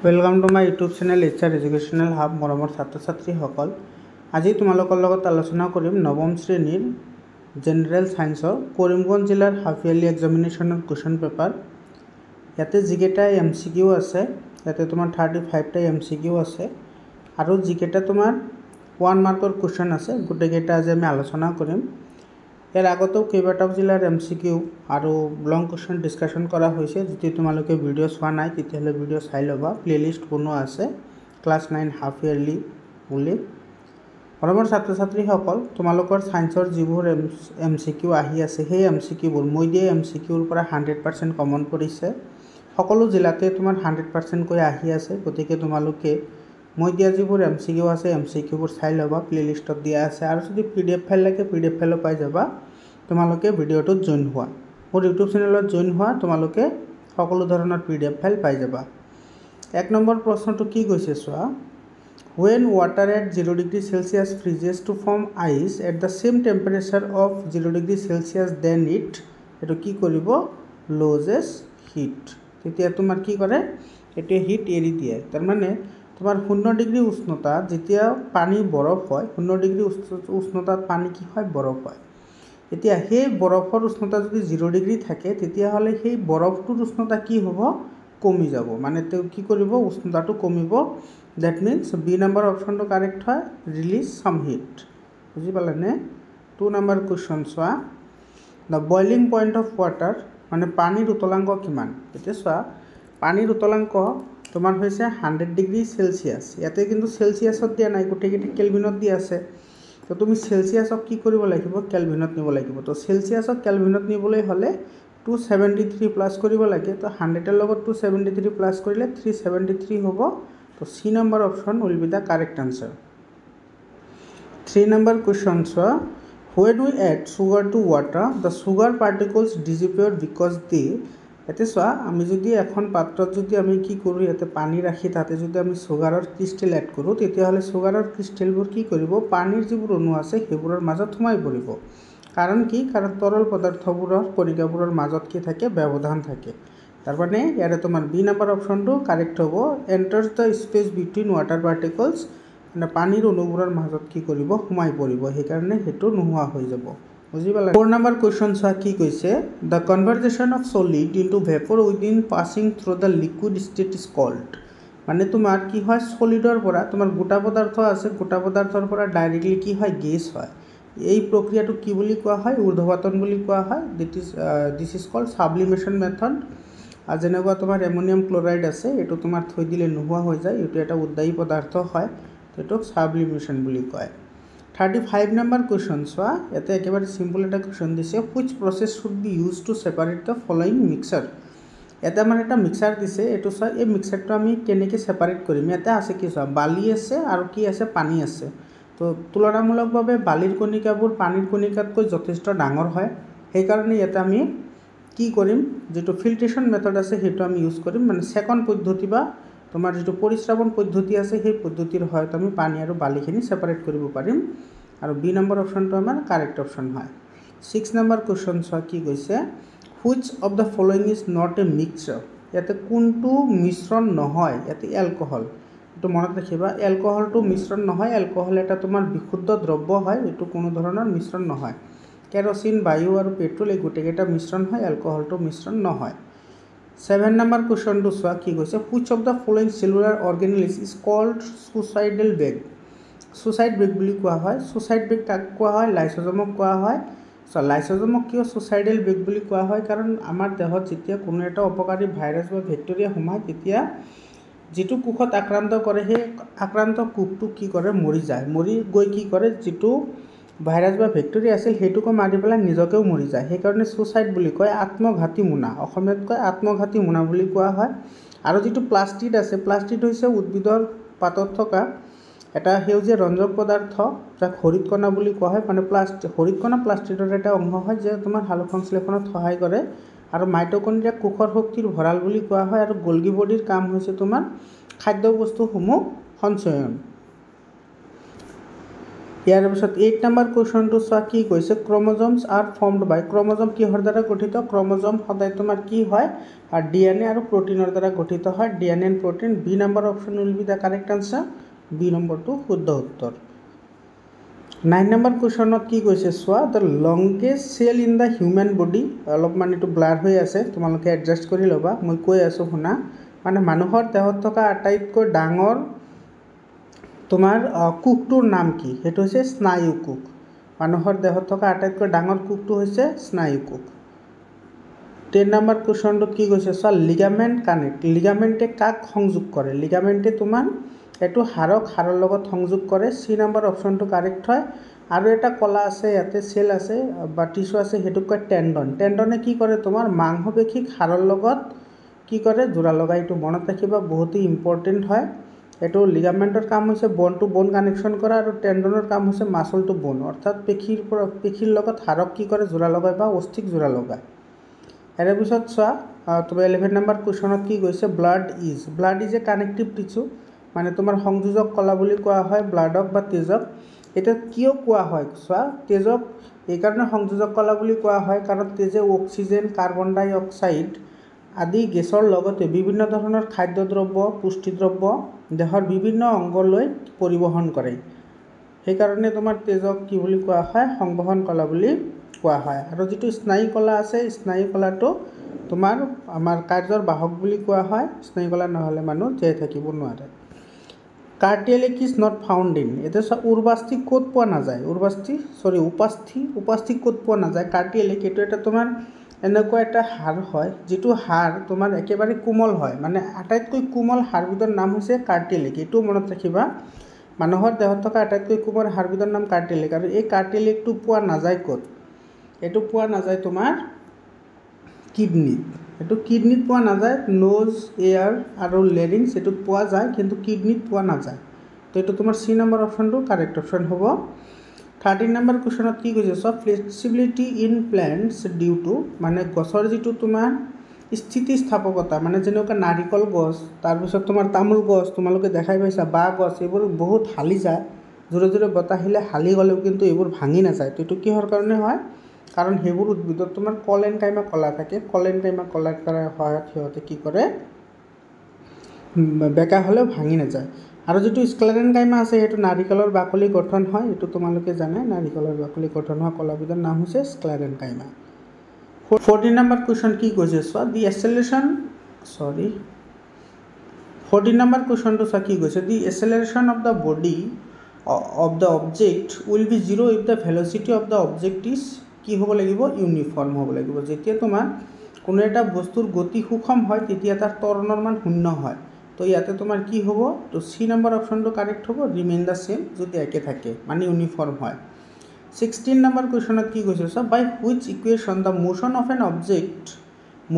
Welcome to my YouTube channel HR educational hub मरমৰ ছাত্ৰ ছাত্ৰীসকল আজি তোমালোকৰ লগত আলোচনা কৰিম নৱম শ্ৰেণীৰ জেনাৰেল সায়েন্সৰ কৰিমগঞ্জ জিলাৰ হাফ ইয়াৰলি এক্সামিনেশনৰ কোৱেশ্চন পেপাৰ ইয়াতে যিকেটা MCQ আছে ইয়াতে তোমাৰ 35 টা MCQ আছে আৰু যিকেটা তোমাৰ 1 মাৰ্কৰ কোৱেশ্চন আছে গুটেকেটা আজি আমি আলোচনা কৰিম ইয়াৰ আগতেও কেইবাটাও জিলাৰ MCQ আৰু লং কোৱেশ্চন ডিসকাশন কৰা হৈছে যদি তোমালোকে ভিডিও চোৱা নাই তেতিয়াহলে ভিডিও চাই লবা প্লেলিস্ট বনোৱা আছে ক্লাস 9 হাফ ইয়াৰলি বুলি মৰমৰ ছাত্ৰ ছাত্ৰীসকল তোমালোকৰ সায়েন্সৰ যিবোৰ MCQ আহি আছে সেই MCQ বোৰ মই দিয়া MCQ ৰ পৰা 100% কমন পৰিছে সকলো জিলাতে তোমাৰ 100% কৈ আহি আছে গতিকে তোমালোকে মই দিয়া যিবোৰ MCQ আছে MCQ বোৰ চাই লবা প্লেলিস্টত দিয়া আছে আৰু যদি PDF ফাইল লাগে PDF ফাইল পাই যাবা তোমালোকে ভিডিওটো জয়েন হোৱা মোৰ YouTube চেনেলত জয়েন হোৱা তোমালোকে সকলো ধৰণৰ PDF ফাইল পাই যাবা এক নম্বৰ প্ৰশ্নটো কি কৈছে চোৱা when water at 0 degree Celsius freezes to form ice at the same temperature of 0 degree Celsius then it এটো কি কৰিব loses heat তেতিয়া তোমাৰ কি কৰে এটো হিট এৰি দিয়ে তাৰ মানে তোমাৰ 0 ডিগ্ৰী উষ্ণতা যেতিয়া পানী বৰফ হয় 0 ডিগ্ৰী উষ্ণতাত পানী কি হয় বৰফ হয় এতিয়া সেই বৰফৰ উষ্ণতা যদি 0 ডিগ্ৰী থাকে তেতিয়া হলে সেই বৰফটোৰ উষ্ণতা কি হ'ব কমি যাব মানে তে কি কৰিব উষ্ণতাটো কমিব that means B number option to correct হয় release some heat বুজি পালানে 2 number question চোৱা the boiling point of water মানে পানীৰ উতলাংক কিমান এতিয়া চোৱা পানীৰ উতলাংক তোমাৰ হৈছে 100 ডিগ্ৰী সেলসিয়াস ইয়াতে কিন্তু সেলসিয়াসত দিয়া নাই গোটেইকেইটা কেলভিনত দিয়া আছে তো তুমি সেলসিয়াসক কি কৰিব লাগিব কেলভিনত নিব লাগিব তো সেলসিয়াসক কেলভিনত নিবলৈ হলে 273 প্লাস কৰিব লাগে তো 100 এৰ লগত 273 প্লাস কৰিলে 373 হ'ব তো C number option will be the correct answer 3 number question so when we add sugar to water the sugar particles disappear because they এতে সোয়া আমি যদি এখন পাত্ৰত যদি আমি কি কৰো এতে পানী ৰাখি তাতে যদি আমি সুগাৰৰ ক্ৰিস্টাল এড কৰো তেতিয়া হলে সুগাৰৰ ক্ৰিস্টালবোৰ কি কৰিব পানীৰ যিবোৰ অণু আছে সেইবোৰৰ মাজত সোমাই পৰিব কাৰণ কি কাৰণ তৰল পদাৰ্থবোৰৰ কণিকাবোৰৰ মাজত কি থাকে ব্যৱধান থাকে তাৰ মানে ইয়াৰে তোমাৰ B নম্বৰ অপচনটো কাৰেক্ট হ'ব enters the space between water particles মানে পানীৰ অণুবোৰৰ মাজত কি কৰিব সোমাই পৰিব সেই কাৰণে হেতু নোহোৱা হৈ যাব বুজি পালা 4 নম্বৰ কোৱেশ্চন চা কি কৈছে the conversion of solid into vapor within passing through the liquid state is called মানে তোমাৰ কি হয় সলিডৰ পৰা তোমাৰ গোটা পদাৰ্থ আছে গোটা পদাৰ্থৰ পৰা ডাইৰেক্টলি কি হয় গ্যাস হয় এই প্ৰক্ৰিয়াটো কি বুলি কোৱা হয় ঊৰ্ধ্বপাতন বুলি কোৱা হয় this is called sublimation method যেনেকুৱা তোমাৰ অ্যামোনিয়াম ক্লোৰাইড আছে এটো তোমাৰ থৈ দিলে নোহোৱা হৈ যায় এটো এটা উদ্দায়ী পদাৰ্থ হয় এটো সাবলিমেশন বুলি কয় 35 number question চোৱা এতে একেবাৰে সিম্পল এটা কোৱেশ্চন দিছে which process should be used to separate the following mixture এটা মানে এটা মিক্সাৰ দিছে এটো চোৱা এই মিক্সাৰটো আমি কেনেকৈ সেপাৰেট কৰিম ইয়াতে আছে কি চোৱা বালি আছে আৰু কি আছে পানী আছে তো তুলনামূলকভাৱে বালিৰ কণিকাবোৰ পানীৰ কণিকাতকৈ যথেষ্ট ডাঙৰ হয় সেই কাৰণে ইয়াতে আমি কি কৰিম যেটো ফিল্ট্ৰেশন মেথড আছে হেতু আমি ইউজ কৰিম মানে সেকেন্ড পদ্ধতি বা তোমাৰ যেটো পৰিশ্ৰাবণ পদ্ধতি আছে সেই পদ্ধতিৰ হয়তো আমি পানী আৰু বালিখিনি সেপাৰেট কৰিব পাৰিম আৰু B নম্বৰ অপচনটো আমাৰ কাৰেক্ট অপচন হয় 6 নম্বৰ কোৱেশ্চন চোৱা কি কৈছে which of the following is not a mixture ইয়াতে কোনটো মিশ্ৰণ নহয় ইয়াতে এলকহল এটো মনত ৰাখিবা এলকহলটো মিশ্ৰণ নহয় এলকহল এটা তোমাৰ বিশুদ্ধ দ্ৰব্য হয় এটো কোনো ধৰণৰ মিশ্ৰণ নহয় কেৰোসিন বায়ু আৰু পেট্ৰল এই গোটেইটা মিশ্ৰণ হয় এলকহলটো মিশ্ৰণ নহয় 7 নম্বৰ কোৱেশ্চনটো চোৱা কি কৈছে which of the following cellular organelles is called suicidal bag suicide bag বুলি কোৱা হয় সুসাইড বেগ কাক কোৱা হয় লাইসোজোমক কোৱা হয় সো লাইসোজোমক কিয় সুসাইডাল বেগ বুলি কোৱা হয় কাৰণ আমাৰ দেহত যেতিয়া কোনো এটা অপকাৰী ভাইৰাছ বা ব্যাকটেৰিয়া সোমায় তেতিয়া যেটো কোষত আক্ৰান্ত কৰে সেই আক্ৰান্ত কোষটো কি কৰে মৰি যায় মৰি গৈ কি কৰে যেটো ভাইৰাছ বা ব্যাকটেৰিয়া আছিল হেতুকো মাৰি পেলাই নিজকেও মৰি যায় সেই কাৰণে সুসাইড বুলি কয় আত্মঘাতী মুনা অসমীয়াত কয় আত্মঘাতী মুনা বুলি কোৱা হয় আৰু যেটো প্লাস্টিড আছে প্লাস্টিড হৈছে উদ্ভিদৰ পাতত থকা এটা হেউজীয়া ৰঞ্জক পদাৰ্থ যাক হৰিতকণা বুলি কোৱা হয় মানে হৰিতকণা প্লাস্টিডৰ এটা অংশ হয় যে তোমাৰ হালসংশ্লেষণত সহায় কৰে আৰু মাইটোকন্ড্ৰিয়া কোষৰ শক্তিৰ ভঁৰাল বুলি কোৱা হয় আৰু গোলগি বডিৰ কাম হৈছে তোমাৰ খাদ্য বস্তুসমূহ সঞ্চয়ন ইয়াৰ পিছত 8 নম্বৰ কুৱেশ্যনটো চোৱা কি কৈছে ক্ৰমোজমছ আৰ ফৰ্মড বাই ক্ৰমোজম কিহৰ দ্বাৰা গঠিত ক্ৰমোজম সদায় তোমাৰ কি হয় আৰু ডিএনএ আৰু প্ৰটিনৰ দ্বাৰা গঠিত হয় DNA and protein B number option will be the correct answer B নম্বৰটো শুদ্ধ উত্তৰ 9 নম্বৰ কুৱেশ্যনত কি কৈছে চোৱা the longest cell in the human body অলপমান এইটো ব্লাৰ হৈ আছে তোমালোকে এডজাষ্ট কৰি ল'বা মই কৈ আছোঁ শুনা মানে মানুহৰ দেহত থকা আটাইতকৈ ডাঙৰ তোমাৰ কোষটোৰ নাম কি সেইটো হৈছে স্নায়ু কোষ মানুহৰ দেহত থকা আটাইতকৈ ডাঙৰ কোষটো হৈছে স্নায়ু কোষ 10 নম্বৰ কুৱেশ্যনটোত কি কৈছে চোৱা লিগামেণ্ট কানেক্ট লিগামেণ্টে কাক সংযোগ কৰে লিগামেণ্টে তোমাৰ এইটো হাড়ৰ লগত সংযোগ কৰে সি নম্বৰ অপশ্যনটো কাৰেক্ট হয় আৰু এটা কলা আছে ইয়াতে চেল আছে বা টিস্যু আছে সেইটো কয় টেণ্ডন টেণ্ডনে কি কৰে তোমাৰ মাংসপেশীক হাড়ৰ লগত কি কৰে জোৰা লগাই এইটো মনত ৰাখিবা বহুতেই ইম্পৰ্টেণ্ট হয় এইটো লিগামেণ্টৰ কাম হৈছে বন টু বন কানেকশ্যন কৰা আৰু টেণ্ডনৰ কাম হৈছে মাছল টু বন অৰ্থাৎ পেশীৰ লগত হাড়ক কি কৰে জোৰা লগায় বা অস্থিক জোৰা লগায় ইয়াৰ পিছত চোৱা তোমাৰ 11 নম্বৰ কুৱেশ্যনত কি কৈছে blood is a connective tissue মানে তোমাৰ সংযোজক কলা বুলি কোৱা হয় ব্লাডক বা তেজক এটা কিয় কোৱা হয় চোৱা তেজক এইকাৰণে সংযোজক কলা বুলি কোৱা হয় কাৰণ তেজে অক্সিজেন কাৰ্বন ডাই অক্সাইড আদি গেছৰ লগতে বিভিন্ন ধৰণৰ খাদ্যদ্ৰব্য পুষ্টিদ্ৰব্য দেহৰ বিভিন্ন অংগলৈ পৰিবহণ কৰে সেইকাৰণে তোমাৰ তেজক কি বুলি কোৱা হয় সংবহন কলা বুলি কোৱা হয় আৰু যিটো স্নায়ু কলা আছে স্নায়ু কলাটো তোমাৰ আমাৰ কাৰ্যৰ বাহক বুলি কোৱা হয় স্নায়ু কলা নহ'লে মানুহ জীয়াই থাকিব নোৱাৰে কাৰ্টিয়েলিক ইজ নট ফাউণ্ড ইন এতিয়া চোৱা উৰ্বাস্থি ক'ত পোৱা নাযায় উপাস্থি ক'ত পোৱা নাযায় কাৰ্টিয়েলিক এইটো এটা তোমাৰ এনেকুৱা এটা হাড় হয় যিটো হাড় তোমাৰ একেবাৰে কোমল হয় মানে আটাইতকৈ কোমল হাড়বিধৰ নাম হৈছে কাৰ্টিয়েলিক এইটো মনত ৰাখিবা মানুহৰ দেহত থকা আটাইতকৈ কোমল হাড়বিধৰ নাম কাৰ্টিয়েলিক আৰু এই কাৰ্টিয়েলিকটো পোৱা নাযায় ক'ত এইটো পোৱা নাযায় তোমাৰ কিডনিত এইটো কিডনিত পোৱা নাযায় নোজ এয়াৰ আৰু লেৰিংছ এইটোত পোৱা যায় কিন্তু কিডনিত পোৱা নাযায় তো এইটো তোমাৰ চি নম্বৰ অপশ্যনটো কাৰেক্ট অপশ্যন হ'ব 13 নম্বৰ কুৱেশ্যনত কি কৈছে চব flexibility in plants due to মানে গছৰ যিটো তোমাৰ স্থিতিস্থাপকতা মানে যেনেকুৱা নাৰিকল গছ তাৰপিছত তোমাৰ তামোল গছ তোমালোকে দেখাই পাইছা বাঁহ গছ এইবোৰ বহুত হালি যায় জোৰে জোৰে বতাহ আহিলে হালি গ'লেও কিন্তু এইবোৰ ভাঙি নাযায় তো এইটো কিহৰ কাৰণে হয় কাৰণ সেইবোৰ উদ্ভিদত তোমাৰ কলেনকাইমা কলা থাকে কলেনকাইমা কলাৰ সহায়ত সিহঁতে কি কৰে বেকা হ'লেও ভাঙি নাযায় আৰু যিটো স্ক্লেৰেনকাইমা আছে সেইটো নাৰিকলৰ বাকলি গঠন হয় এইটো তোমালোকে জানে নাৰিকলৰ বাকলি গঠন হোৱা কলাবিধৰ নাম হৈছে স্ক্লেৰেনকাইমা 14 নম্বৰ কুৱেশ্যন কি কৈছে চোৱা দি এক্সেলাৰেশ্যন 14 নম্বৰ কুৱেশ্যনটো চোৱা কি কৈছে the acceleration of the body of the object will be zero' if the velocity of the object is কি হ'ব লাগিব ইউনিফৰ্ম হ'ব লাগিব যেতিয়া তোমাৰ কোনো এটা বস্তুৰ গতি সুষম হয় তেতিয়া তাৰ ত্বৰণৰ মান শূন্য হয় তো ইয়াতে তোমাৰ কি হ'ব তো চি নম্বৰ অপশ্যনটো কাৰেক্ট হ'ব ৰিমেইন দ্য সেম যদি একে থাকে মানে ইউনিফৰ্ম হয় 16 নম্বৰ কুৱেশ্যনত কি কৈছে চোৱা by which equation the motion of an object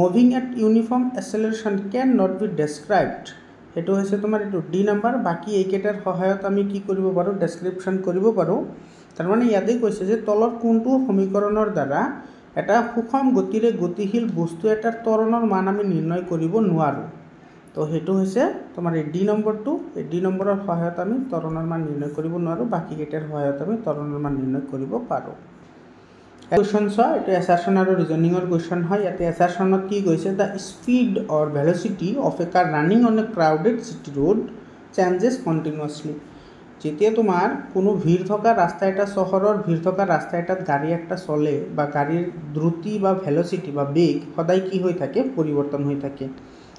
moving at uniform acceleration can not be described সেইটো হৈছে তোমাৰ এইটো ডি নম্বৰ বাকী এইকেইটাৰ সহায়ত আমি কি কৰিব পাৰোঁ ডেছক্ৰিপশ্যন কৰিব পাৰোঁ তাৰমানে ইয়াতে কৈছে যে তলৰ কোনটো সমীকৰণৰ দ্বাৰা এটা সুষম গতিৰে গতিশীল বস্তু এটাৰ ত্বৰণৰ মান আমি নিৰ্ণয় কৰিব নোৱাৰোঁ তো সেইটো হৈছে তোমাৰ এই ডি নম্বৰটো এই ডি নম্বৰৰ সহায়ত আমি ত্বৰণৰ মান নিৰ্ণয় কৰিব নোৱাৰোঁ বাকীকেইটাৰ সহায়ত আমি ত্বৰণৰ মান নিৰ্ণয় কৰিব পাৰোঁ কুৱেশ্যন চোৱা এইটো এছাৰশ্যন আৰু ৰিজনিঙৰ কুৱেশ্যন হয় ইয়াতে এছাৰশ্যনত কি কৈছে the speed or velocity of a car running on a crowded city road changes continuously যেতিয়া তোমাৰ কোনো ভিড় থকা ৰাস্তা এটা চহৰৰ ভিড় থকা ৰাস্তা এটাত গাড়ী একটা চলে বা গাড়ীৰ দ্ৰুতি বা ভেলচিটি বা বেগ সদায় কি হৈ থাকে পৰিৱৰ্তন হৈ থাকে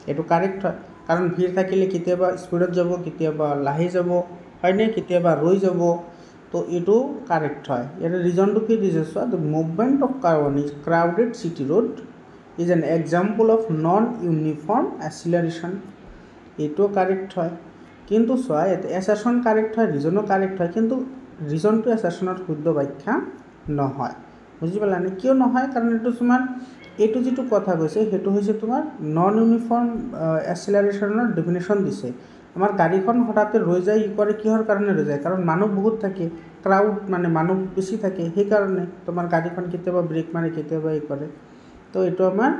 এইটো কাৰেক্ট হয় কাৰণ ভিড় থাকিলে কেতিয়াবা স্পীডত যাব কেতিয়াবা লাহে যাব হয়নে কেতিয়াবা ৰৈ যাব তো এইটো কাৰেক্ট হয় ইয়াৰ ৰিজনটো কি দিছে চোৱা the movement of car on is crowded city road is an example of non uniform acceleration এইটো কাৰেক্ট হয় কিন্তু চোৱা ইয়াতে এছাৰশ্যন কাৰেক্ট হয় ৰিজনো কাৰেক্ট হয় কিন্তু ৰিজনটো এছাৰশ্যনত শুদ্ধ ব্যাখ্যা নহয় বুজি পালানে কিয় নহয় কাৰণ এইটো তোমাৰ এইটো যিটো কথা কৈছে সেইটো হৈছে তোমাৰ নন ইউনিফৰ্ম এক্সিলাৰেশ্যনৰ ডেফিনেশ্যন দিছে আমাৰ গাড়ীখন হঠাতে ৰৈ যায় ই কৰে কিহৰ কাৰণে ৰৈ যায় কাৰণ মানুহ বহুত থাকে ক্ৰাউড মানে মানুহ বেছি থাকে সেইকাৰণে তোমাৰ গাড়ীখন কেতিয়াবা ব্ৰেক মাৰে কেতিয়াবা ই কৰে তো এইটো আমাৰ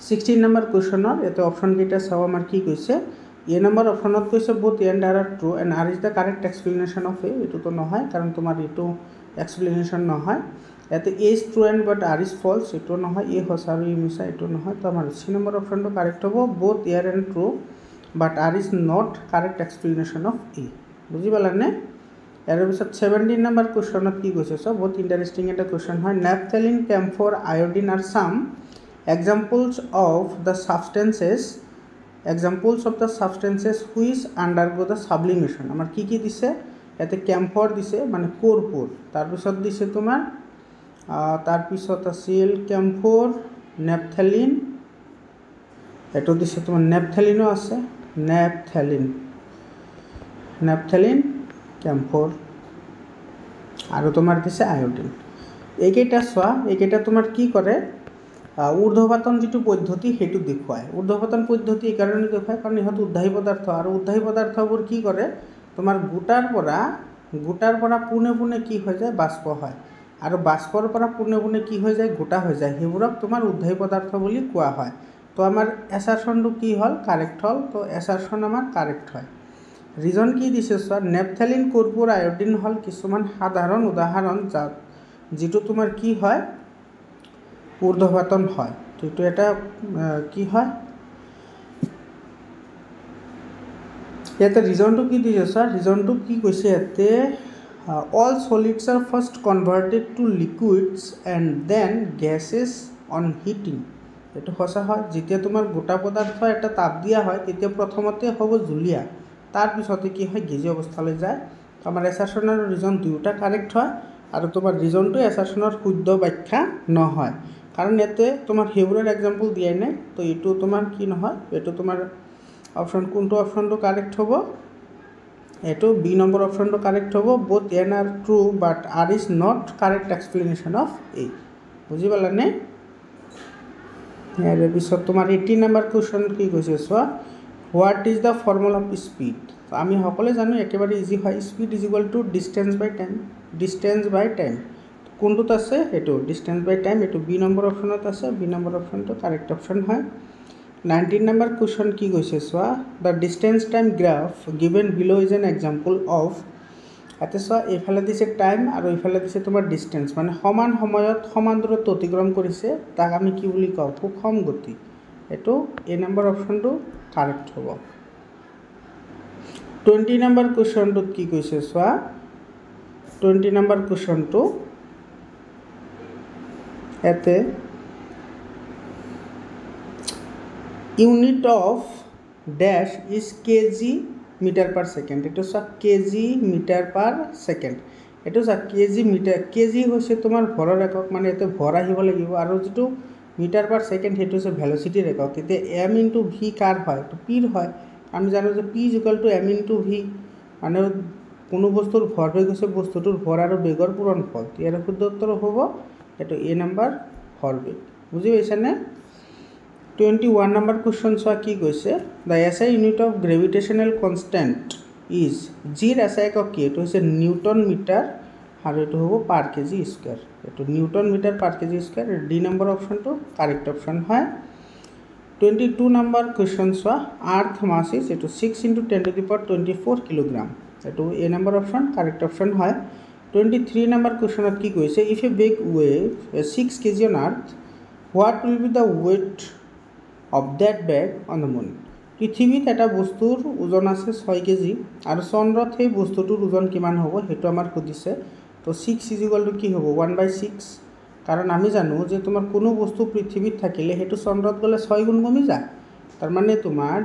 16 নম্বৰ কুৱেশ্যনৰ ইয়াতে অপশ্যনকেইটা চাওঁ আমাৰ কি কৈছে এ নম্বৰ অপশ্যনত কৈছে both A and R are true and R is the correct explanation of A. এইটোতো নহয়, কাৰণ তোমাৰ এইটো এক্সপ্লেনেশ্যন নহয়। ইয়াতে A is true and but R is false, এইটো নহয়। এ সঁচা আৰু ই মিছা, এইটো নহয়। তো আমাৰ চি নম্বৰ অপশ্যনটো কাৰেক্ট হ'ব, both A R and true but R is not correct explanation of A. বুজি পালানে? ইয়াৰ পিছত 17 নম্বৰ কুৱেশ্যনত কি কৈছে চাওক, বহুত ইণ্টাৰেষ্টিং এটা কুৱেশ্যন হয়। Naphthalene, camphor, iodine are some examples of the substances which undergo the sublimation. আমাৰ কি কি দিছে? ইয়াতে কেম্ফৰ দিছে, মানে কৰ্পূৰ। তাৰপিছত দিছে তোমাৰ তাৰপিছত আছিল কেম্ফৰ, নেপথেলিন, এইটো দিছে তোমাৰ নেপথেলিনো আছে, নেপথেলিন কেম্ফৰ, আৰু তোমাৰ দিছে আয়োডিন। এইকেইটা চোৱা, এইকেইটা তোমাৰ কি কৰে, ঊৰ্ধ্বপাতন যিটো পদ্ধতি সেইটো দেখুৱায়। ঊৰ্ধ্বপাতন পদ্ধতি এইকাৰণে দেখুৱায় কাৰণ ইহঁত উদ্বায়ী পদাৰ্থ, আৰু উদ্বায়ী পদাৰ্থবোৰ কি কৰে, তোমাৰ গোটাৰ পৰা পোনে পোনে কি হৈ যায়, বাষ্প হয়, আৰু বাষ্পৰ পৰা পোনে পোনে কি হৈ যায়, গোটা হৈ যায়। সেইবোৰক তোমাৰ উদ্বায়ী পদাৰ্থ বুলি কোৱা হয়। তো আমাৰ এছাৰশ্যনটো কি হ'ল, কাৰেক্ট হ'ল। তো এছাৰশ্যন আমাৰ কাৰেক্ট হয়। ৰিজন কি দিছে চোৱা, নেপথেলিন, কৰ্পূৰ, আয়োডিন হ'ল কিছুমান সাধাৰণ উদাহৰণ যিটো তোমাৰ কি হয়, ঊৰ্ধ্বপাতন হয়। তো এইটো এটা কি হয়, ইয়াতে ৰিজনটো কি দিছে চোৱা, ৰিজনটো কি কৈছে ইয়াতে, all solids are first converted to liquids and then gases on heating. এইটো সঁচা হয়। যেতিয়া তোমাৰ গোটা পদাৰ্থ এটা তাপ দিয়া হয় তেতিয়া প্ৰথমতে হ'ব জুলীয়া, তাৰপিছতে কি হয়, গেজী অৱস্থালৈ যায়। আমাৰ এছাৰশ্যন আৰু ৰিজন দুয়োটা কাৰেক্ট হয়, আৰু তোমাৰ ৰিজনটো এছাৰশ্যনৰ শুদ্ধ ব্যাখ্যা নহয়, কাৰণ ইয়াতে তোমাৰ সেইবোৰৰ এক্সাম্পল দিয়াই নাই। তো এইটো তোমাৰ কি নহয়, এইটো তোমাৰ অপশ্যন, কোনটো অপশ্যনটো কাৰেক্ট হ'ব, এইটো বি নম্বৰ অপশ্যনটো কাৰেক্ট হ'ব, both and R true but R is not correct explanation of A. বুজি পালানে? ইয়াৰ পিছত তোমাৰ 18 নম্বৰ কুৱেশ্যন কি কৈছে চোৱা, what is the formula of speed. আমি সকলোৱে জানো, একেবাৰে ইজি হয়, speed is equal to distance by time. কোনটোত আছে, এইটো ডিষ্টেঞ্চ বাই টাইম, এইটো বি নম্বৰ অপশ্যনত আছে। বি নম্বৰ অপশ্যনটো কাৰেক্ট অপশ্যন হয়। 19 নম্বৰ কুৱেশ্যন কি কৈছে চোৱা, the distance time graph given below' is an example of. ইয়াতে চোৱা, এইফালে দিছে টাইম আৰু এইফালে দিছে তোমাৰ ডিষ্টেঞ্চ, মানে সমান সময়ত সমান দূৰত্ব অতিক্ৰম কৰিছে, তাক আমি কি বুলি কওঁ, সুষম গতি। এইটো এ নম্বৰ অপশ্যনটো কাৰেক্ট হ'ব। 20 নম্বৰ কুৱেশ্যনটোত কি কৈছে চোৱা, 20 নম্বৰ কুৱেশ্যনটো ইয়াতে unit of dash is KG metre per second. এইটো চোৱা, কেজি মিটাৰ পাৰ ছেকেণ্ড। এইটো চোৱা, কেজি হৈছে তোমাৰ ভৰৰ একক, মানে ইয়াতে ভৰ আহিব লাগিব, আৰু যিটো মিটাৰ পাৰ ছেকেণ্ড সেইটো হৈছে ভেলচিটিৰ একক। তেতিয়া এম ইনটু ভি কাৰ হয়, এইটো পিৰ হয়। আমি জানো যে P is equal to M into V, মানে কোনো বস্তুৰ ভৰ হৈ গৈছে বস্তুটোৰ ভৰ আৰু বেগৰ পূৰণফল। ইয়াৰ শুদ্ধ উত্তৰ হ'ব এইটো এ নম্বৰ ভৰবেগ। বুজি পাইছানে? 21 নম্বৰ কুৱেশ্যন চোৱা, কি কৈছে, the SI unit of gravitational constant is, জিৰ এছআই একক কি, এইটো হৈছে নিউটন মিটাৰ, আৰু এইটো হ'ব পাৰ কেজি স্কুৱেৰ। এইটো newton metre per KG square. D number অপশ্যনটো কাৰেক্ট অপশ্যন হয়। 22 নম্বৰ কুৱেশ্যন চোৱা, আৰ্থ মাছ ইজ, এইটো 6 × 10⁻24 কিলোগ্ৰাম। এইটো A number option correct option হয়। 23 নম্বৰ কুৱেশ্যনত কি কৈছে, if a bag weighs 6 kg on earth, what will be the weight of that bag on the moon. পৃথিৱীত এটা বস্তুৰ ওজন আছে 6 kg, আৰু চন্দ্ৰত সেই বস্তুটোৰ ওজন কিমান হ'ব সেইটো আমাক সুধিছে। তো 6 ইজ ইকুৱেল টু কি হ'ব, 1/6, কাৰণ আমি জানো যে তোমাৰ কোনো বস্তু পৃথিৱীত থাকিলে সেইটো চন্দ্ৰত গ'লে 6 গুণ কমি যায়। তাৰমানে তোমাৰ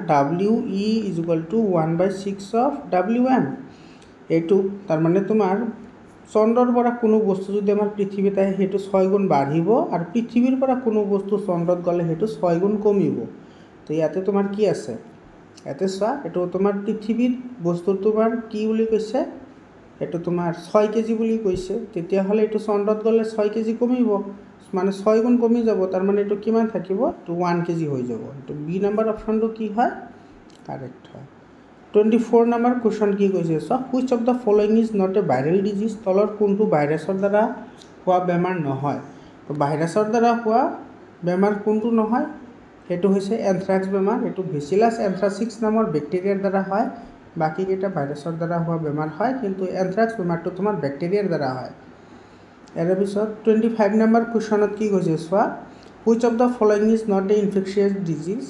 WE is equal two 1/6 of WM। এইটো তাৰমানে তোমাৰ চন্দ্ৰৰ পৰা কোনো বস্তু যদি আমাৰ পৃথিৱীত আহে সেইটো 6 গুণ বাঢ়িব, আৰু পৃথিৱীৰ পৰা কোনো বস্তু চন্দ্ৰত গ'লে সেইটো 6 গুণ কমিব। তো ইয়াতে তোমাৰ কি আছে, ইয়াতে চোৱা, এইটো তোমাৰ পৃথিৱীত বস্তু তোমাৰ কি বুলি কৈছে, এইটো তোমাৰ 6 kg বুলি কৈছে, তেতিয়াহ'লে এইটো চন্দ্ৰত গ'লে 6 kg কমিব, মানে 6 গুণ কমি যাব। তাৰমানে এইটো কিমান থাকিব, এইটো 1 kg হৈ যাব। এইটো বি নম্বৰ অপশ্যনটো কি হয়, কাৰেক্ট হয়। 24 নম্বৰ কুৱেশ্যন কি কৈছে চোৱা, which of the following is not A viral disease. তলৰ কোনটো ভাইৰাছৰ দ্বাৰা হোৱা বেমাৰ নহয়। তো ভাইৰাছৰ দ্বাৰা হোৱা বেমাৰ কোনটো নহয়, সেইটো হৈছে এনথ্ৰাক্স বেমাৰ। এইটো বেচিলাছ এনথ্ৰাচিক্স নামৰ বেক্টেৰিয়াৰ দ্বাৰা হয়, বাকীকেইটা ভাইৰাছৰ দ্বাৰা হোৱা বেমাৰ হয়, কিন্তু এনথ্ৰাক্স বেমাৰটো তোমাৰ বেক্টেৰিয়াৰ দ্বাৰা হয়। ইয়াৰ পিছত 25 নম্বৰ কুৱেশ্যনত কি কৈছে চোৱা, which of the following is not A infectious disease.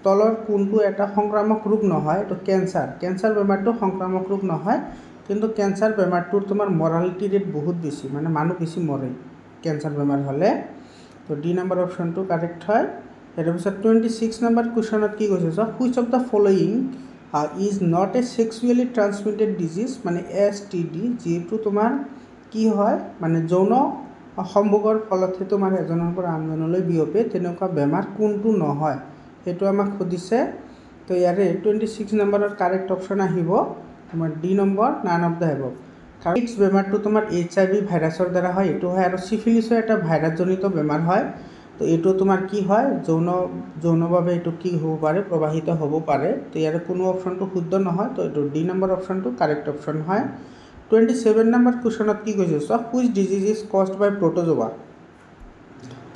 তলৰ কোনটো এটা সংক্ৰামক ৰোগ নহয়, এইটো কেঞ্চাৰ। কেঞ্চাৰ বেমাৰটো সংক্ৰামক ৰোগ নহয়, কিন্তু কেঞ্চাৰ বেমাৰটোৰ তোমাৰ মৰালিটি ৰেট বহুত বেছি, মানে মানুহ বেছি মৰে কেঞ্চাৰ বেমাৰ হ'লে। তো ডি নম্বৰ অপশ্যনটো কাৰেক্ট হয়। তাৰপিছত 26 নম্বৰ কুৱেশ্যনত কি কৈছে চোৱা, which of the following is not a sexually transmitted disease, মানে STD, যিটো তোমাৰ কি হয় মানে যৌন সম্ভোগৰ ফলতহে তোমাৰ এজনৰ পৰা আনজনলৈ বিয়পে, তেনেকুৱা বেমাৰ কোনটো নহয় সেইটো আমাক সুধিছে। তো ইয়াৰে 26 নম্বৰৰ কাৰেক্ট অপশ্যন আহিব তোমাৰ D number, none of the above. Thyroid বেমাৰটো তোমাৰ HIV ভাইৰাছৰ দ্বাৰা হয়, এইটো হয়। আৰু চিফিলিছৰ এটা ভাইৰাছজনিত বেমাৰ হয়। তো এইটো তোমাৰ কি হয়, যৌনভাৱে এইটো কি হ'ব পাৰে, প্ৰবাহিত হ'ব পাৰে। তো ইয়াৰে কোনো অপশ্যনটো শুদ্ধ নহয়, তো এইটো ডি নম্বৰ অপশ্যনটো কাৰেক্ট অপশ্যন হয়। 27 নম্বৰ কুৱেশ্যনত কি কৈছে চোৱা, হুইচ ডিজিজ ইজ কজড বাই প্ৰট'জোৱা।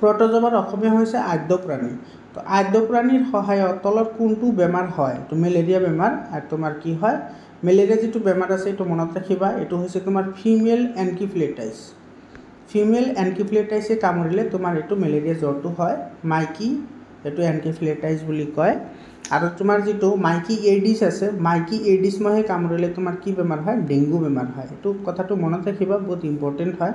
প্ৰট'জোৱাৰ অসমীয়া হৈছে আদ্যপ্ৰাণী। তো আদ্যপ্ৰাণীৰ সহায়ত তলৰ কোনটো বেমাৰ হয়, এইটো মেলেৰিয়া বেমাৰ। আৰু তোমাৰ কি হয়, মেলেৰিয়া যিটো বেমাৰ আছে এইটো মনত ৰাখিবা, এইটো হৈছে তোমাৰ ফিমেল এনকিফিলিটাইছ। ফিমেল এনকিফিলিটাইছে কামুৰিলে তোমাৰ এইটো মেলেৰিয়া জ্বৰটো হয়। মাইকী এইটো এনকিফিলিটাইছ বুলি কয়। আৰু তোমাৰ যিটো মাইকী এডিছ আছে, মাইকী এডিছ মহে কামুৰিলে তোমাৰ কি বেমাৰ হয়, ডেংগু বেমাৰ হয়। এইটো কথাটো মনত ৰাখিবা, বহুত ইম্পৰ্টেণ্ট হয়।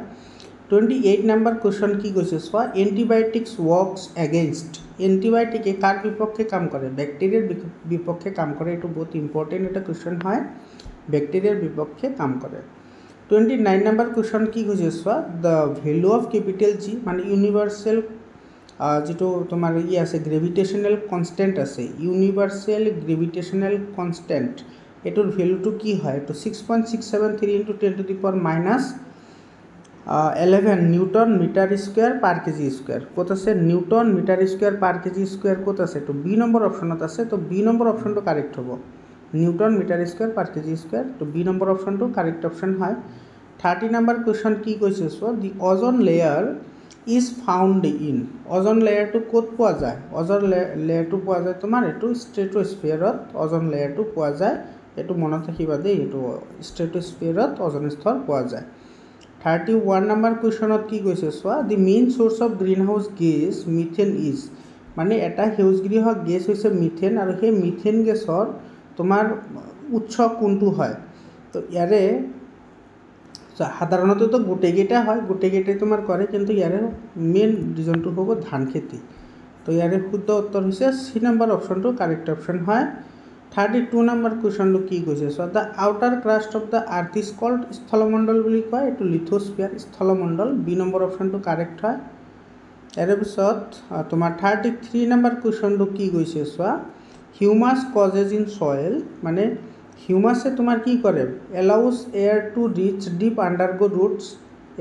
28 নম্বৰ কুৱেশ্যন কি কৈছে চোৱা, এণ্টিবায়'টিক্স ৱৰ্কছ এগেইনষ্ট। এণ্টিবায়'টিকে কাৰ বিপক্ষে কাম কৰে, বেক্টেৰিয়াৰ বিপক্ষে কাম কৰে। এইটো বহুত ইম্পৰ্টেণ্ট এটা কুৱেশ্যন হয়, বেক্টেৰিয়াৰ বিপক্ষে কাম কৰে। 29 নম্বৰ কুৱেশ্যন কি কৈছে চোৱা, the value of capital G, মানে ইউনিভাৰ্চেল যিটো তোমাৰ আছে গ্ৰেভিটেশ্যনেল কনষ্টেণ্ট আছে, ইউনিভাৰ্চেল গ্ৰেভিটেশ্যনেল কনষ্টেণ্ট, এইটোৰ ভেলুটো কি হয়, এইটো 6.673 × 10⁻11 নিউটন মিটাৰ স্কুৱেৰ পাৰ কেজি স্কুৱেৰ। ক'ত আছে, নিউটন মিটাৰ স্কুৱেৰ পাৰ কেজি স্কুৱেৰ ক'ত আছে, এইটো বি নম্বৰ অপশ্যনত আছে। তো বি নম্বৰ অপশ্যনটো কাৰেক্ট হ'ব, নিউটন মিটাৰ স্কুৱেৰ পাৰ কেজি স্কুৱেৰ। তো বি নম্বৰ অপশ্যনটো কাৰেক্ট অপশ্যন হয়। 30 নম্বৰ কুৱেশ্যন কি কৈছে চোৱা, দি অজন লেয়াৰ ইজ ফাউণ্ড ইন। অজন লেয়াৰটো ক'ত পোৱা যায়, অজন লেয়াৰটো পোৱা যায় তোমাৰ এইটো ষ্ট্ৰেটোস্ফিয়াৰত অজন লেয়াৰটো পোৱা যায়। এইটো মনত ৰাখিবা দেই, এইটো ষ্ট্ৰেটোস্ফিয়াৰত অজন স্তৰ পোৱা যায়। 31 নম্বৰ কুৱেশ্যনত কি কৈছে চোৱা, the main source of green house gas methane is, মানে এটা সেউজগৃহ গেছ হৈছে মিথেন, আৰু সেই মিথেন গেছৰ তোমাৰ উৎস কোনটো হয়। তো ইয়াৰে সাধাৰণতেতো গোটেইকেইটা হয়, গোটেইকেইটাই তোমাৰ কৰে, কিন্তু ইয়াৰে মেইন ৰিজনটো হ'ব ধান খেতি। তো ইয়াৰে শুদ্ধ উত্তৰ হৈছে চি নম্বৰ অপশ্যনটো কাৰেক্ট অপশ্যন হয়। 32 নম্বৰ কুৱেশ্যনটো কি কৈছে চোৱা, the outer crust of the earth is called, স্থলমণ্ডল বুলি কয়, এইটো লিথোস্ফিয়াৰ, স্থলমণ্ডল। বি নম্বৰ অপশ্যনটো কাৰেক্ট হয়। ইয়াৰ পিছত তোমাৰ 33 নম্বৰ কুৱেশ্যনটো কি কৈছে চোৱা, হিউমাছ কজেজ ইন চয়েল, মানে হিউমাছে তোমাৰ কি কৰে, allows air to reach deep undergo roots.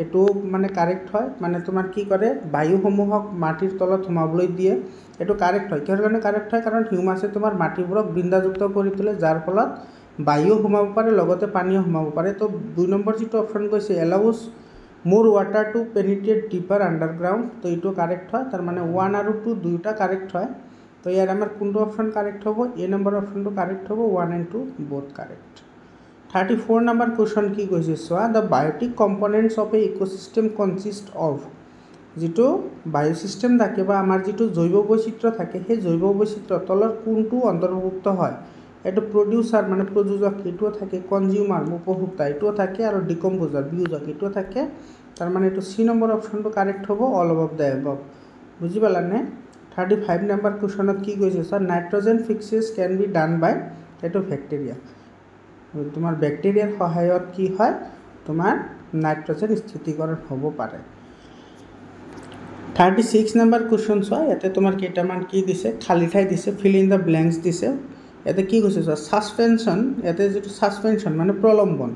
এইটো মানে কাৰেক্ট হয়, মানে তোমাৰ কি কৰে, বায়ুসমূহক মাটিৰ তলত সোমাবলৈ দিয়ে। এইটো কাৰেক্ট হয়। কিহৰ কাৰণে কাৰেক্ট হয়, কাৰণ হিউমাছে তোমাৰ মাটিবোৰক বৃন্দাযুক্ত কৰি তোলে, যাৰ ফলত বায়ু সোমাব পাৰে, লগতে পানীও সোমাব পাৰে। তো 2 নম্বৰ যিটো অপশ্যন কৈছে, এলাউজ মোৰ ৱাটাৰ টু পেনিট্ৰেট ডিপাৰ আণ্ডাৰগ্ৰাউণ্ড, তো এইটো কাৰেক্ট হয়। তাৰমানে 1 আৰু 2 দুয়োটা কাৰেক্ট হয়। তো ইয়াৰ আমাৰ কোনটো অপশ্যন কাৰেক্ট হ'ব, এ নম্বৰ অপশ্যনটো কাৰেক্ট হ'ব, 1 and 2 both correct. 34 number question কি কৈছে চোৱা, the biotic components of a ecosystem consist of. যিটো বায়'চিষ্টেম থাকে বা আমাৰ যিটো জৈৱ বৈচিত্ৰ্য থাকে, সেই জৈৱ বৈচিত্ৰ্য তলৰ কোনটো অন্তৰ্ভুক্ত হয়, এইটো প্ৰডিউচাৰ মানে প্ৰযোজক এইটোও থাকে, কনজিউমাৰ উপভোক্তা এইটোও থাকে, আৰু ডিকম্পোজাৰ বিয়োজক এইটোও থাকে। তাৰমানে এইটো চি নম্বৰ অপশ্যনটো কাৰেক্ট হ'ব, অল অফ দ্য এবভ। বুজি পালানে। 35 নম্বৰ কুৱেশ্যনত কি কৈছে চোৱা, nitrogen ফিক্সেছ can be done by, এইটো বেক্টেৰিয়া। তোমাৰ বেক্টেৰিয়াৰ সহায়ত কি হয়, তোমাৰ নাইট্ৰজেন স্থিতিকৰণ হ'ব পাৰে। 36 নম্বৰ কুৱেশ্যন চোৱা, ইয়াতে তোমাৰ কেইটামান কি দিছে, খালী ঠাই দিছে, ফিল ইন দ্য ব্লেংকছ দিছে। ইয়াতে কি কৈছে চোৱা, ছাছপেনশ্যন, ইয়াতে যিটো ছাছপেনশ্যন মানে প্ৰলম্বন।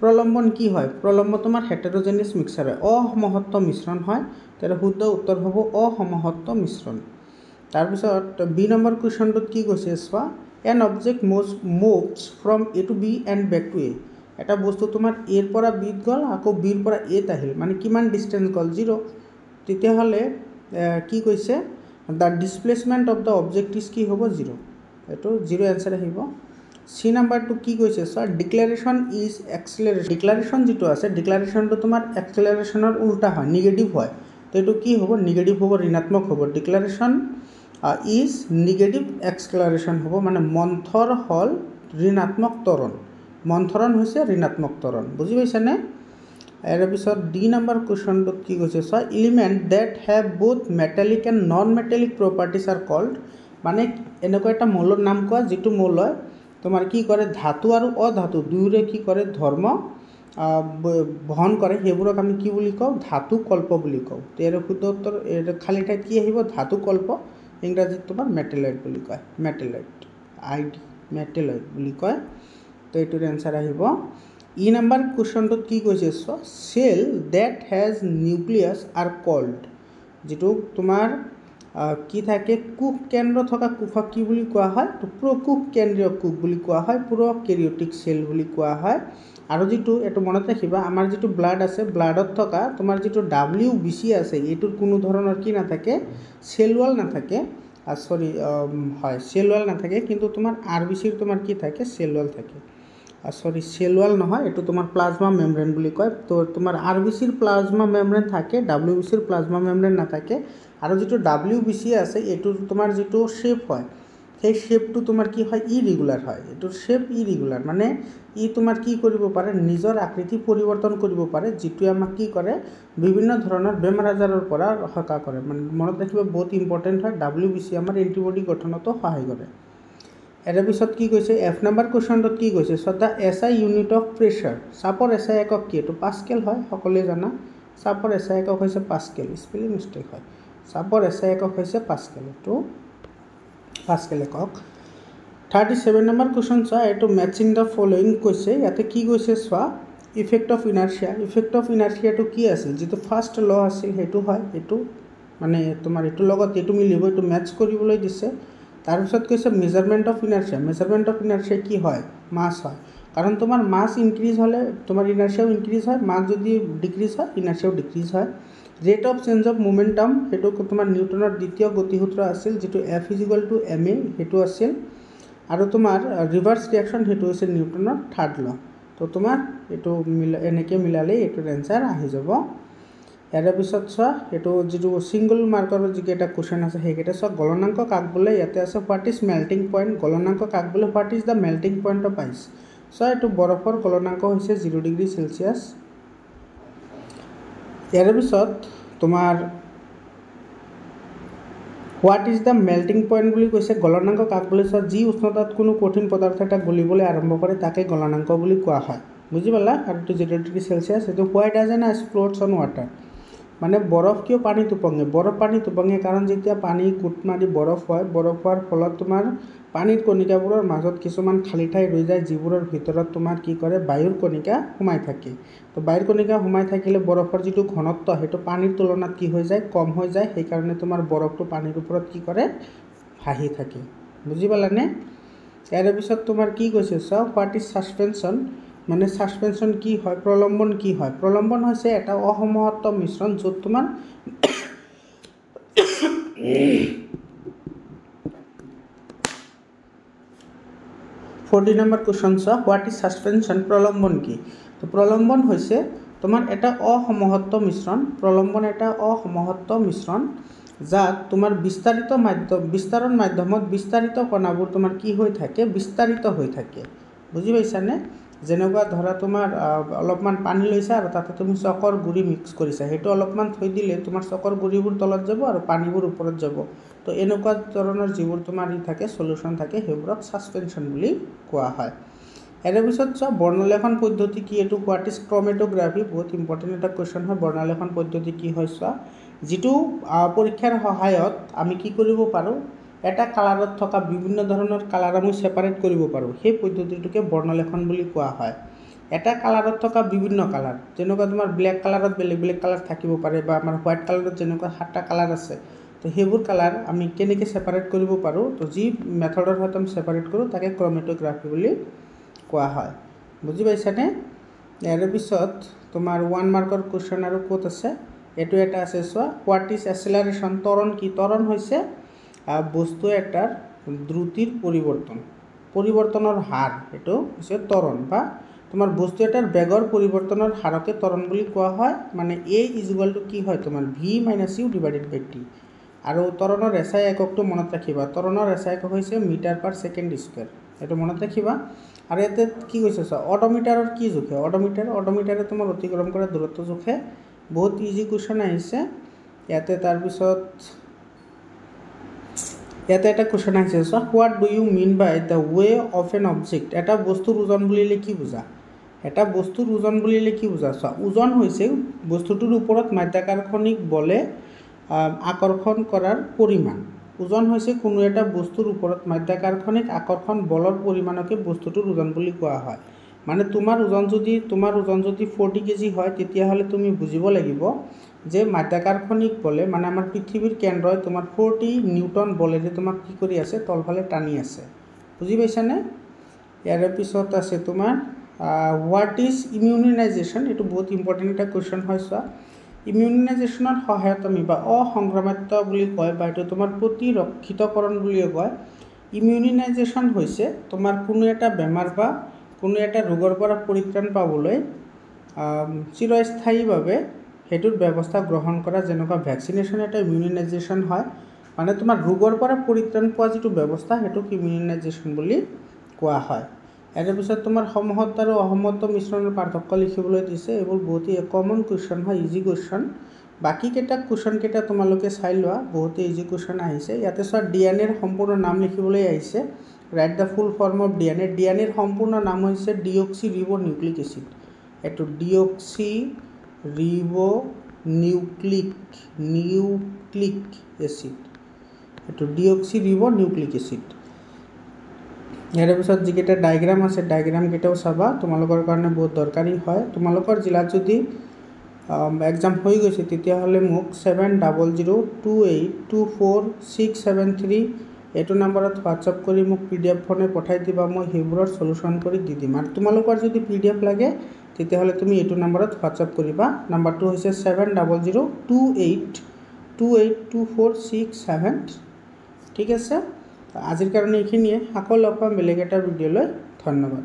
প্ৰলম্বন কি হয়, প্ৰলম্বন তোমাৰ হেটেৰোজেনিয়াছ মিক্সাৰ হয়, অসমহত্ব মিশ্ৰণ হয়। তেতিয়া শুদ্ধ উত্তৰ হ'ব অসমহত্ব মিশ্ৰণ। তাৰপিছত বি নম্বৰ কুৱেশ্যনটোত কি কৈছে চোৱা, an object moves from A to B and back to A. এটা বস্তু তোমাৰ এৰ পৰা বিত গ'ল, আকৌ বিৰ পৰা এত আহিল, মানে কিমান ডিষ্টেঞ্চ গ'ল, 0। তেতিয়াহ'লে কি কৈছে, the displacement of the object is কি হ'ব 0 এইটো 0 এনসাৰ আহিব সি নাম্বাৰটো কি কৈছে স্যাৰ ডিক্লাৰেশ্যন ইজ এক্সেলাৰেশ্যন ডিক্লাৰেশ্যন যেটো আছে ডিক্লাৰেশ্যনটো তোমাৰ এক্সেলাৰেশ্যনৰ উল্টা হয় নিগেটিভ হয় তো এইটো কি হ'ব নিগেটিভ হ'ব ঋণাত্মক হ'ব ডিক্লাৰেশ্যন ইজ নিগেটিভ এক্সেলাৰেশ্যন হ'ব মানে মন্থৰ হল ঋণাত্মক ত্বৰণ মন্থৰণ হৈছে ঋণাত্মক ত্বৰণ বুজি পাইছানে ইয়াৰ পিছত ডি নাম্বাৰ কোৱেশ্চনটোত কি কৈছে sir element that have both metallic and non metallic properties R cold মানে এনেকুৱা এটা মৌলৰ নাম কোৱা যিটো মৌল হয় তোমাৰ কি কৰে ধাতু আৰু অধাতু দুয়োৰে কি কৰে ধৰ্ম বহন কৰে সেইবোৰক আমি কি বুলি কওঁ ধাতু কল্প বুলি কওঁ তেৰ উত্তৰ খালি ঠাইত কি আহিব ধাতু কল্প ইংৰাজীত তোমাৰ মেটেলয়েড বুলি কয় মেটেলয়েড মেটেলয়েড বুলি কয় তো এইটোৰ এনসাৰ আহিব ই নাম্বাৰ কোৱেশ্চনটোত কি কৈছে cell that has nucleus are called যেটো তোমাৰ কি থাকে কোষ কেন্দ্ৰ থকা কোষক কি বুলি কোৱা হয় তো প্ৰকোষ কেন্দ্ৰীয় কোষ বুলি কোৱা হয় প্ৰকেৰিয়টিক সেল বুলি কোৱা হয় আৰু যেটো এটো মনত ৰাখিবা আমাৰ যেটো ব্লাড আছে ব্লাডত থকা তোমাৰ যেটো WBC আছে এটোৰ কোনো ধৰণৰ কি নাথাকে সেল ওয়াল নাথাকে সৰি হয় সেল ওয়াল নাথাকে কিন্তু তোমাৰ RBCৰ তোমাৰ কি থাকে সেল ওয়াল থাকে সৰি সেল ওয়াল নহয় এটো তোমাৰ প্লাজমা মেমব্ৰেন বুলি কয় তো তোমাৰ RBCৰ প্লাজমা মেমব্ৰেন থাকে WBCৰ প্লাজমা মেমব্ৰেন নাথাকে আৰু যেটো WBC আছে এটো তোমাৰ যেটো শেপ হয় সেই শেপটো তোমাৰ কি হয় ইৰেগুলাৰ হয় এটোৰ শেপ ইৰেগুলাৰ মানে ই তোমাৰ কি কৰিব পাৰে নিজৰ আকৃতি পৰিৱৰ্তন কৰিব পাৰে যেটো আমাক কি কৰে বিভিন্ন ধৰণৰ বেমাৰ আজাৰৰ পৰা ৰক্ষা কৰে মানে মনত ৰাখিবা বহুত ইম্পৰ্টেন্ট হয় WBC আমাৰ এন্টিবডি গঠনতো সহায় কৰে এৰ পিছত কি কৈছে এফ নাম্বাৰ কোৱেশ্চনটোত কি কৈছে so the SI unit of pressure চাপৰ SI একক কি এটো পাস্কেল হয় সকলোৱে জানা চাপৰ SI একক হৈছে পাস্কেল স্পেলিং মিস্টেক হয় চাপৰ SI একক হৈছে পাস্কেল এটো পাস্কেল একক 37 নম্বৰ কোৱেশ্চন চোৱা এটো ম্যাচিং দা ফলোইং কৈছে ইয়াতে কি কৈছে চোৱা ইফেক্ট অফ ইনাৰ্শিয়া টো কি আছিল যেটো ফাৰ্স্ট ল আছিল হেতু হয় এটো মানে তোমাৰ এটো লগত এটো মিলিব এটো ম্যাচ কৰিবলৈ দিছে তাৰ পিছত কৈছে মেজাৰমেন্ট অফ ইনাৰ্শিয়া কি হয় মাস হয় কাৰণ তোমাৰ মাস ইনক্ৰিজ হলে তোমাৰ ইনাৰ্শিয়াও ইনক্ৰিজ হয় মাস যদি ডিক্ৰিজ হয় ইনাৰ্শিয়াও ডিক্ৰিজ হয় rate of change of momentum হেতু তোমাৰ নিউটনৰ দ্বিতীয় গতিসূত্ৰ আছিল যেটো F = ma হেতু আছিল আৰু তোমাৰ ৰিভাৰ্স ৰিঅ্যাকশন হেতু হৈছে নিউটনৰ থাৰ্ড ল তো তোমাৰ এটো এনেকে মিলালে এটোৰ এনসাৰ আহি যাব ইয়াৰ পিছত চোৱা এটো যেটো সিঙ্গল মাৰ্কৰ যিকেটা কোৱেশ্চন আছে হেকেটা চোৱা গলনাঙ্ক কাক বোলে ইয়াতে আছে হোৱাট ইজ মেল্টিং পইণ্ট গলনাঙ্ক কাক বোলে what is the melting point of ice চোৱা এটো বৰফৰ গলনাঙ্ক হৈছে 0 ডিগ্ৰী সেলসিয়াস ইয়াৰ পিছত তোমাৰ what is the melting point বুলি কৈছে গলনাঙ্ক কাক বোলে চোৱা যি উষ্ণতাত কোনো কঠিন পদাৰ্থ এটা গলিবলৈ আৰম্ভ কৰে তাকে গলনাঙ্ক বুলি কোৱা হয় বুজি পালা আৰু 0 ডিগ্ৰী সেলসিয়াস এটো why doesn't ice floats on water মানে বৰফ কিয় পানীত উপঙে বৰফ পানীত উপঙে কাৰণ যেতিয়া পানী কুট মাৰি বৰফ হোৱাৰ ফলত তোমাৰ পানীৰ কণিকাবোৰৰ মাজত কিছুমান খালি ঠাই ৰৈ যায় যিবোৰৰ ভিতৰত তোমাৰ কি কৰে বায়ুৰ কণিকা সোমাই থাকে তো বায়ুৰ কণিকা সোমাই থাকিলে বৰফৰ যেটো ঘনত্ব হেতু পানীৰ তুলনাত কি হৈ যায় কম হৈ যায় সেই কাৰণে তোমাৰ বৰফটো পানীৰ ওপৰত কি কৰে ভাহি থাকে বুজি পালানে ইয়াৰ পিছত তোমাৰ কি কৈছে সো হোৱাট ইজ সাসপেনশন মানে সাসপেনশন কি হয় প্ৰলম্বন হৈছে এটা অসমহত্ত মিশ্ৰণ যত তোমাৰ 40 নম্বৰ কোৱেশ্চন চোৱা হোৱাট ইজ সাসপেনশন প্ৰলম্বন কি তো প্ৰলম্বন হৈছে তোমাৰ এটা অসমহত্ত মিশ্ৰণ প্ৰলম্বন এটা অসমহত্ত মিশ্ৰণ যাত তোমাৰ বিস্তাৰণ মাধ্যমত বিস্তাৰিত কণাবোৰ তোমাৰ কি হৈ থাকে বিস্তাৰিত হৈ থাকে বুজি পাইছানে যেনেকুৱা ধৰা তোমাৰ অলপমান পানী লৈছা আৰু তাতে তুমি চকৰ গুৰি মিক্স কৰিছা হেতু অলপমান থৈ দিলে তোমাৰ চকৰ গুৰিবোৰ তলত যাব আৰু পানীবোৰ ওপৰত যাব তো এনেকুৱা ধৰণৰ যিবোৰ তোমাৰ থাকে সলিউশন থাকে হেবোৰক সাসপেনশন বুলি কোৱা হয় এৰ পিছত চোৱা বৰ্ণলেখন পদ্ধতি কি এটো হোৱাট ইজ ক্ৰোমেটোগ্ৰাফি বহুত ইম্পৰ্টেন্ট এটা কোৱেশ্চন হয় বৰ্ণলেখন পদ্ধতি কি হয় চোৱা যেটো পৰীক্ষাৰ সহায়ত আমি কি কৰিব পাৰো এটা কালাৰত থকা বিভিন্ন ধৰণৰ কালাৰ আমি সেপাৰেট কৰিব পাৰো সেই পদ্ধতিটোকে বৰ্ণলেখন বুলি কোৱা হয় এটা কালাৰত থকা বিভিন্ন কালাৰ যেনেকুৱা তোমাৰ ব্ল্যাক কালাৰত বেলেগ কালাৰ থাকিব পাৰে বা আমাৰ হোৱাইট কালাৰত যেনেকুৱা 7টা কালাৰ আছে তো হেবোৰ কালাৰ আমি কেনেকৈ সেপাৰেট কৰিব পাৰো তো যি মেথডৰ সৈতে আমি সেপাৰেট কৰো তাকে ক্ৰোমেটোগ্ৰাফি বুলি কোৱা হয় বুজি পাইছানে ইয়াৰ পিছত তোমাৰ 1 মাৰ্কৰ কোৱেশ্চন আৰু কোত আছে এইটো এটা আছে চোৱা হোৱাট ইজ এক্সেলাৰেশ্যন ত্বৰণ কি ত্বৰণ হৈছে বস্তু এটাৰ দ্ৰুতিৰ পৰিৱৰ্তনৰ হাৰ এইটো হৈছে ত্বৰণ বা তোমাৰ বস্তু এটাৰ বেগৰ পৰিৱৰ্তনৰ হাৰকে ত্বৰণ বুলি কোৱা হয় মানে a = কি হয় তোমাৰ v - u / t আৰু ত্বৰণৰ SI এককটো মনত ৰাখিবা ত্বৰণৰ SI একক হৈছে মিটাৰ/সেকেন্ড স্কয়াৰ এইটো মনত ৰাখিবা আৰু এতে কি কৈছে চোৱা অডোমিটাৰৰ কি জোখে অডোমিটাৰে তোমাৰ অতিক্ৰম কৰা দূৰত্ব জোখে বহুত ইজি কোৱেশ্চন আহিছে ইয়াতে তাৰ পিছত ইয়াতে এটা কোৱেশ্চন আহিছে চোৱা what do you mean by the weigh of an object এটা বস্তুৰ ওজন বুলিলে কি বুজা এটা বস্তুৰ ওজন বুলিলে কি বুজা চোৱা ওজন হৈছে বস্তুটোৰ ওপৰত মাধ্যাকৰ্ষণিক বলে আকৰ্ষণ কৰাৰ পৰিমাণ ওজন হৈছে কোনো এটা বস্তুৰ ওপৰত মাধ্যাকৰ্ষণিক আকৰ্ষণ বলৰ পৰিমাণকে বস্তুটোৰ ওজন বুলি কোৱা হয় মানে তোমাৰ ওজন যদি 40 কেজি হয় তেতিয়াহ'লে তুমি বুজিব লাগিব যে মাধ্যাকৰ্ষণিক বলে মানে আমাৰ পৃথিৱীৰ কেন্দ্ৰই তোমাৰ 40 নিউটন বলেৰে তোমাক কি কৰি আছে তলফালে টানি আছে বুজি পাইছানে ইয়াৰ পিছত আছে তোমাৰ হোৱাট ইজ ইমিউনাইজেশ্যন এইটো বহুত ইম্পৰ্টেণ্ট এটা কোৱেশ্চন হয় চোৱা ইমিউনাইজেশ্যনৰ সহায়ত আমি বা অসংক্ৰামিত বুলি কয় বা এইটো তোমাৰ প্ৰতিৰক্ষিতকৰণ বুলিও কয় ইমিউনাইজেশ্যন হৈছে তোমাৰ কোনো এটা বেমাৰ বা কোনো এটা ৰোগৰ পৰা পৰিত্ৰাণ পাবলৈ চিৰস্থায়ীভাৱে হেতুৰ ব্যৱস্থা গ্ৰহণ কৰা যেনেকুৱা ভ্যাকচিনেশ্যন এটা ইমিউনাইজেশ্যন হয় মানে তোমাৰ ৰোগৰ পৰা পৰিত্ৰাণ পোৱা যিটো ব্যৱস্থা হেতুক ইমিউনাইজেশ্যন বুলি কোৱা হয় ইয়াৰ পিছত তোমাৰ সমহত আৰু অসমত মিশ্ৰণৰ পাৰ্থক্য লিখিবলৈ দিছে এইবোৰ বহুত কমন কোৱেশ্চন হয় ইজি কোৱেশ্চন বাকি কেইটা কোৱেশ্চন কেইটা তোমালোকে চাই লোৱা বহুত ইজি কোৱেশ্চন আহিছে ইয়াতে চোৱা ডিএনএৰ সম্পূৰ্ণ নাম লিখিবলৈ আহিছে write the full form of ডিএনএৰ সম্পূৰ্ণ নাম হৈছে ডিঅক্সিৰিবোনিউক্লিক এচিড এইটো ডিঅক্সিৰিবোনিউক্লিক এচিড এইটো ডিঅক্সিৰিবোনিউক্লিক এচিড ইয়াৰ পিছত যিকেইটা ডায়াগ্ৰাম আছে ডায়াগ্ৰাম কেইটাও চাবা তোমালোকৰ কাৰণে বহুত দৰকাৰী হয় তোমালোকৰ জিলাত যদি এক্সাম হৈ গৈছে তেতিয়াহ'লে মোক 7002824673 এইটো নম্বৰত হোৱাটছআপ কৰি মোক PDF ফোনে পঠাই দিবা মই সেইবোৰৰ সলিউশন কৰি দি দিম আৰু তোমালোকৰ যদি PDF লাগে তেতিয়াহ'লে তুমি এইটো নম্বৰত হোৱাটছআপ কৰিবা নম্বৰটো হৈছে 700282824673 ঠিক আছে আজিৰ কাৰণে এইখিনিয়ে আকৌ লগ পাম বেলেগ এটা ভিডিঅ'লৈ ধন্যবাদ